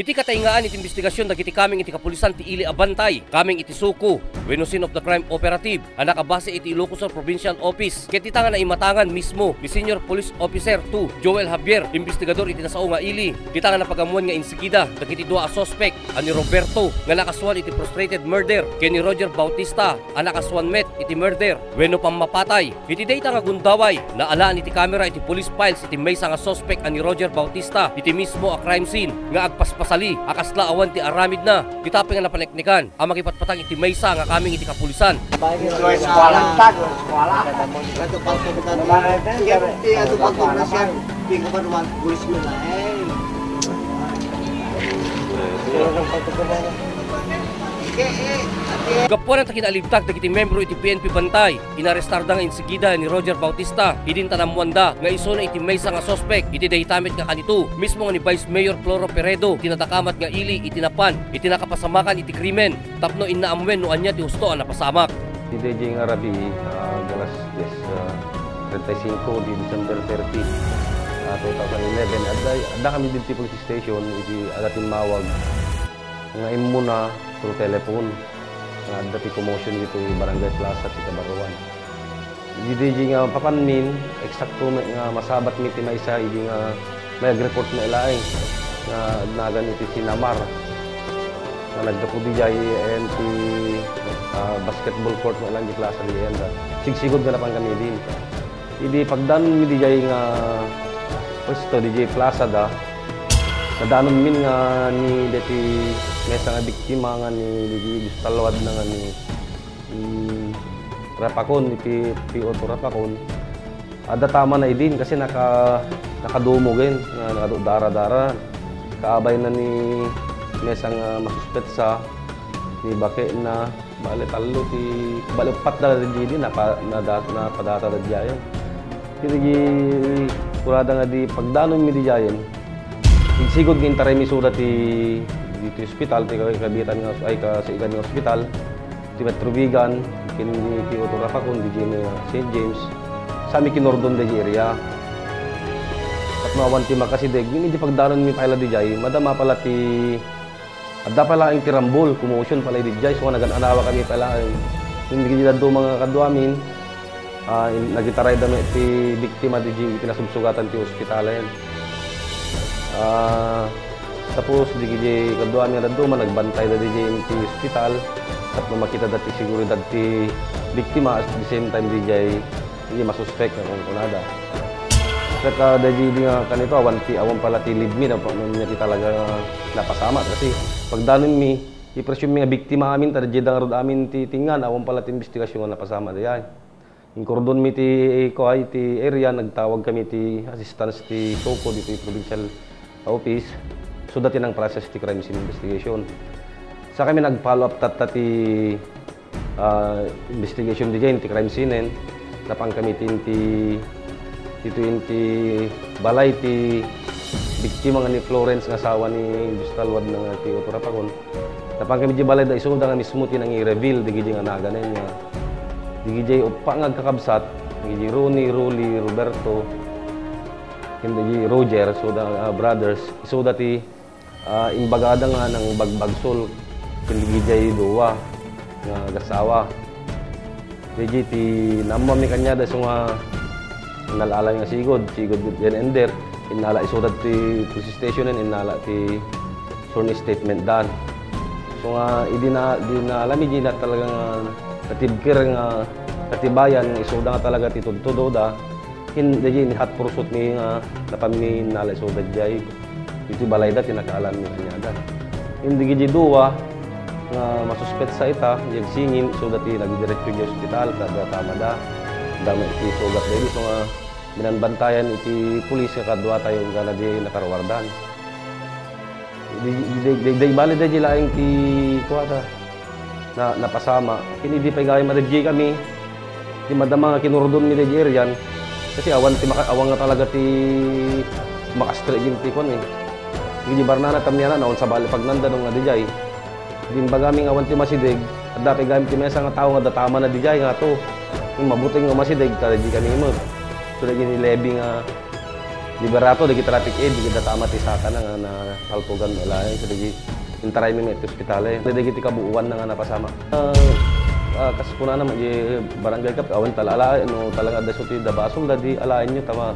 Iti kataingaan iti investigasyon dagiti kaming iti kapulisan ti Ili Abantay, kaming iti suko, wenno scene of the crime operative, ang nakabase iti Ilocos Provincial Office. Ket itangan na imatangan mismo ni Senior Police Officer 2 Joel Javier, investigador iti nasao nga Ili. Itangan na pagamuan nga insigida dagiti dua a suspect, ani Roberto nga nakaswan iti frustrated murder, ken ni Roger Bautista ang nakaswan met iti murder, wenno pammapatay. Iti data nga gundaway, naalaan iti kamera iti police files iti maysa nga suspect ani Roger Bautista, iti mismo a crime scene nga agpaspasali akasla awan ti aramid na kitaping nga napaneknikan ang makipatpatang iti maysa nga kaming iti kapulisan. Gapuan ang takinalibtag dagiti membro iti PNP Bantay, inarestar da nga insigida ni Roger Bautista, idin tanamuanda nga iso na iti maysa nga suspect, iti dahitamit nga kanito, mismo nga ni Vice Mayor Floro Peredo, tinatakamat nga Ili itinapan, itinakapasamakan iti krimen, tapno inaamwen no anya ti husto ang napasamak. Si DJ nga Rabi, galas 35 di December 30, 2011, adda kami din ti police station, iti adating mawag, nga imuna through telephone. Adda ti commotion dito yung Barangay Plaza ti Kabaruan. Di DJ nga papanmin, eksakto nga masabat mi ti maysa, idi nga may report na ilaing nga nagan iti sinamar. Na nagdapo di jay and ti basketball court na lang di Plaza di Enda. Sigsigod nga napan kami din. Idi pagdan mi di jay nga pwesto di jay Plaza da. Nadanon min nga ni deti maysa nga biktima nga ni Gustalwad na nga ni Rapakon, ni P.O. Rapakon. Ada tama na idin kasi nakadumugin, nakadara-dara. Kaabay na ni maysa nga masuspetsa ni Bake na bali talo ti bali upat na di napadata da diyan. Pero di kurada nga di pagdanon mi di diyan. Sigod ng taray mi suda ti dito hospital, ti kabitan nga ay sa ikan nga hospital, ti Metrobigan, kin ti Otorapakon, di St. James, sa mi kinordon di area. At mawan ti makasideg, hindi pagdanon mi pala di jay, madama pala ti adda pala ang tirambol, commotion pala di jay, so nagan-anawa kami pala, hindi gila do mga kadwamin, nagitaray dami ti biktima di jay, pinasubsugatan ti hospitalayan. Tapos di DJ kaduan nga dadto man nagbantay da DJ ti hospital at makita dati seguridad ti biktima at the same time DJ hindi masuspect nga kung kunada. Kaya DJ nga kanito awan pala ti lead me na niya ti talaga napasama kasi pagdanon mi i-presume nga biktima amin ta DJ da rod amin ti tingan awan pala ti investigasyon nga napasama dayan. Inkordon mi ti ti area nagtawag kami ti assistance ti Soko dito provincial office so dati ng process ti crime scene investigation. Sa kami nag-follow up ti investigation di ti crime scene napang kami ti balay ti biktima nga ni Florence nga asawa ni Gustalwad nga ti Otorapakon. Napang kami di balay da iso da nga mismo ti nang i-reveal di nga naganen nga di upa nga kakabsat di Ronnie, Rolly, Roberto hindi Roger, so the brothers, so dati imbagada nga ng bagbagsol kundi jay duwa nga gasawa. Di ti namma mi kanya da so nga nalalay nga sigod yan ender inala iso dati police station inala ti sworn statement dan. So nga di na alam di na talaga nga katibkir nga katibayan iso da nga talaga ti tudto da. Hindi ni hot pursuit ni nga napamin nalay so dadjay iti balay da tinakaalam ni kanya da. Hindi gidi duwa nga masuspet sa ita yung singin so dati nagdiretso di hospital kada tama da dami iti sugat dali so nga binanbantayan iti pulis nga kadwa tayo nga di nakarwardan. Di bali da laing ti kuwata na napasama kini di pay gay madadji kami di madama nga kinurdon mi di area kasi awan nga talaga ti makastre yung tikon eh. Hindi barnana tamyana naon sa bali pag nandanong nga dijay. Din bagaming awan ti masidig at dati gamit ti mesa nga tao nga datama na dijay nga to. Yung mabuting nga masidig tala di kami mo. So lagi ni Levi nga liberato di traffic aid di kita tamat isaka na kalpugan malay so di intaray mi met ospital di kita kabuuan nga napasama. Kas kuna naman di barangay kap awan talala no talaga da suti da basol da di alain nyo tama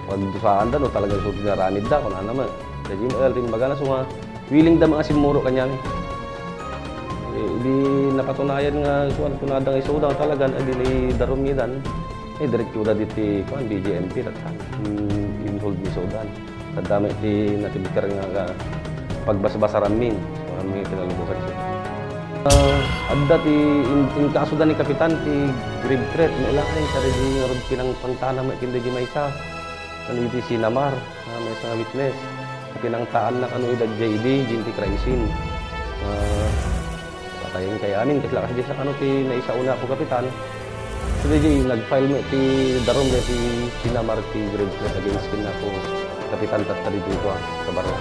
pag dusaan da no talaga suti na ranid da kuna naman. Jadi tin bagana suma willing da mga simuro kanya di napatunayan nga kuan kunada nga isuda talaga di darumidan diretso da diti kuan BJMP ratan involved ni Sudan sa dami ti natibikar nga pagbasa-basa ramin so ami kinalubukan siya. Adda ti in kaso da ni kapitan ti grave threat na ilakay sa rin rod pinang pangtana may kindi di maysa ano iti sinamar may isang witness pinangtaan na ano idad JD jinti crime scene patayin kay amin kasi lakas di sa ano ti naisauna ako kapitan. So di nag-file mo ti darom na ti sinamar ti grave threat against kin ako kapitan tatali dito sa baro.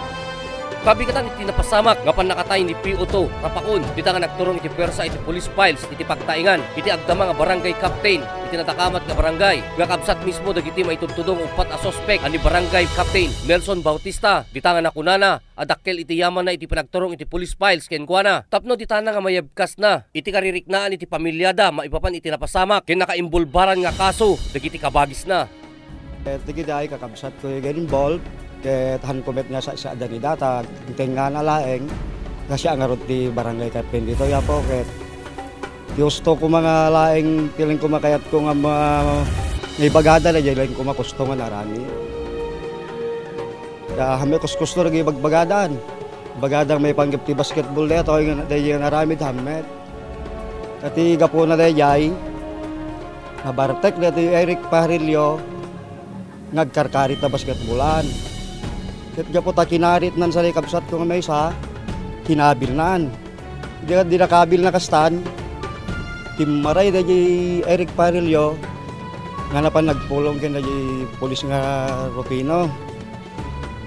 Kabigatan iti napasamak nga panakatay ni PO2 Rapakon. Dita nga nagturong iti pwersa iti police files iti pagtaingan iti agdama nga barangay captain iti natakamat nga barangay nga kabsat mismo dagiti maitudtudong upat a suspect ani barangay captain Nelson Bautista. Dita nga nakunana adakkel iti yaman na iti pinagturong iti police files ken kuana. Tapno dita na nga mayabkas na iti kaririknaan iti pamilyada maipapan iti napasamak ken nakaimbulbaran nga kaso dagiti kabagis na. Dagiti ay kakabsat ko yung involved ket han komet nga sa dani data tenga na laeng nga siya nga rod di barangay captain dito ya po ket gusto ko mga laeng piling ko makayat ko nga may bagada na diyan ko makusto nga narami ya hame kusto lagi bagbagadan bagadang may panggap ti basketball dito nga diyan narami hamet kati gapo na diyan na bartek dito Eric Parillo nagkarkarit na basketballan. Ket gapo ta kinarit nan sa kabsat ko nga may isa kinabil nan. Di nakabil na kastan. Timmaray da Eric Parillo nga napan nagpulong ken da pulis nga Rufino.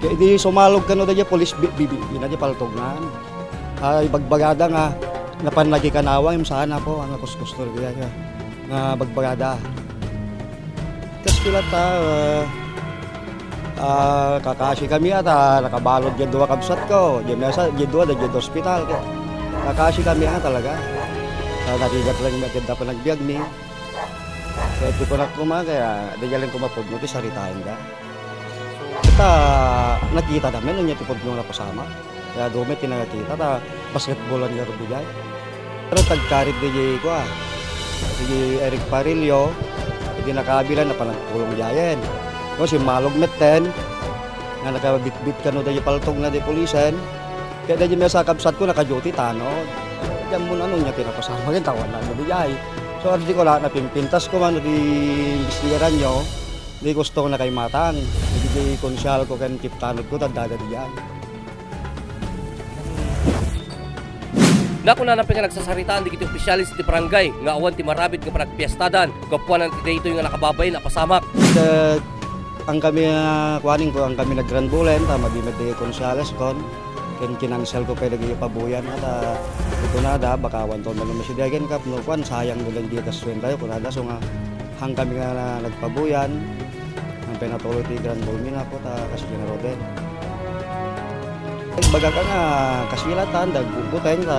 Kaya di sumalog kano da pulis bibi na di paltognan. Ay bagbagada nga napan lagi kanawang imsahan ako ang kuskustor gaya nga bagbagada. Kas pila ta kakashi kami ata nakabalod dyan dua kabsat ko dyan nasa dyan dua da dyan hospital kakashi kami talaga natigat lang maganda pa nagbiag ni kaya ito ko na kuma kaya dyan lang kumapod mo saritain ka kita nakita namin nung yung tipod nung napasama kaya dumit tinakita ta basketballan nga rubigay pero tagkarit di ko si Eric Parillo hindi nakabilan na panagpulong diyan. No, si Malog Metten, nga nakabitbit ka no, dahi paltog na di polisen, kaya dahi may sakabsat ko, naka-duty tano. Diyan mo na nun niya pinapasama rin, tawan na no, diyan. So, di ko lang napimpintas ko man, di imbestigaran nyo, di gusto ko na kay matang. Di konsyal ko, kan kiptanod ko, tagdaga diyan. Naku na namin nga nagsasaritaan di kiti opisyalis ti barangay nga awan ti marabit nga panagpiestadan kapuanan ti daytoy nga nakababay na pasamak. Ang kami kuaning ko ang kami nagranbulen ta mabimed di konsyales kon ken kinansel ko pwede gi pabuyan at ito na da baka awan ton na masidagen kap no kwan sayang gulang di tas tayo kunada so nga hang kami nga nagpabuyan ang pinatuloy ti granbulen ako ta kasi na Roden. Baga ka nga kasilatan, dagbubuteng sa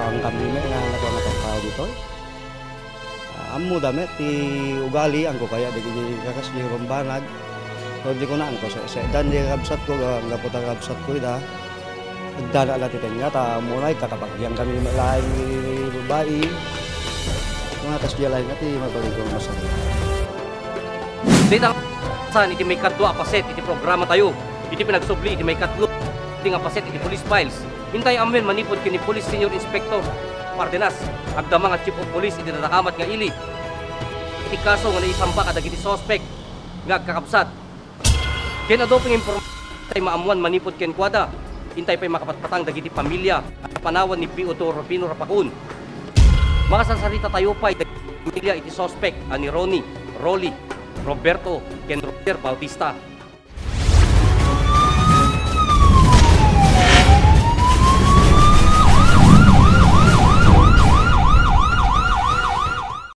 ang kami nga nakakataw dito. Amo damit ti ugali ang ko kaya digi kakas ni rumbanag. So di ko na ang ko sa dan di kabsat ko ang gaputa kabsat ko ida. Agdala la ti tenga ta munay kakapagyang kami laing babae. Mga kasya lain ati mabalik ko masama. Dita san iti may kadwa paset iti programa tayo. Iti pinagsubli iti may katlo nga paset iti police files. Hintay amen manipod kini Police Senior Inspector Pardenas agdama nga Chief of Police iti natakamat nga ili. Iti kaso nga naisampa kadag iti suspect nga kakabsat. Ken adoping impormasyon tay maamuan manipod ken kwada. Hintay pay makapatpatang dagiti pamilya at panawan ni PO2 Rufino Rapakon. Makasasarita tayo pay dagiti pamilya iti suspect ani Ronnie, Rolly, Roberto ken Roger Bautista.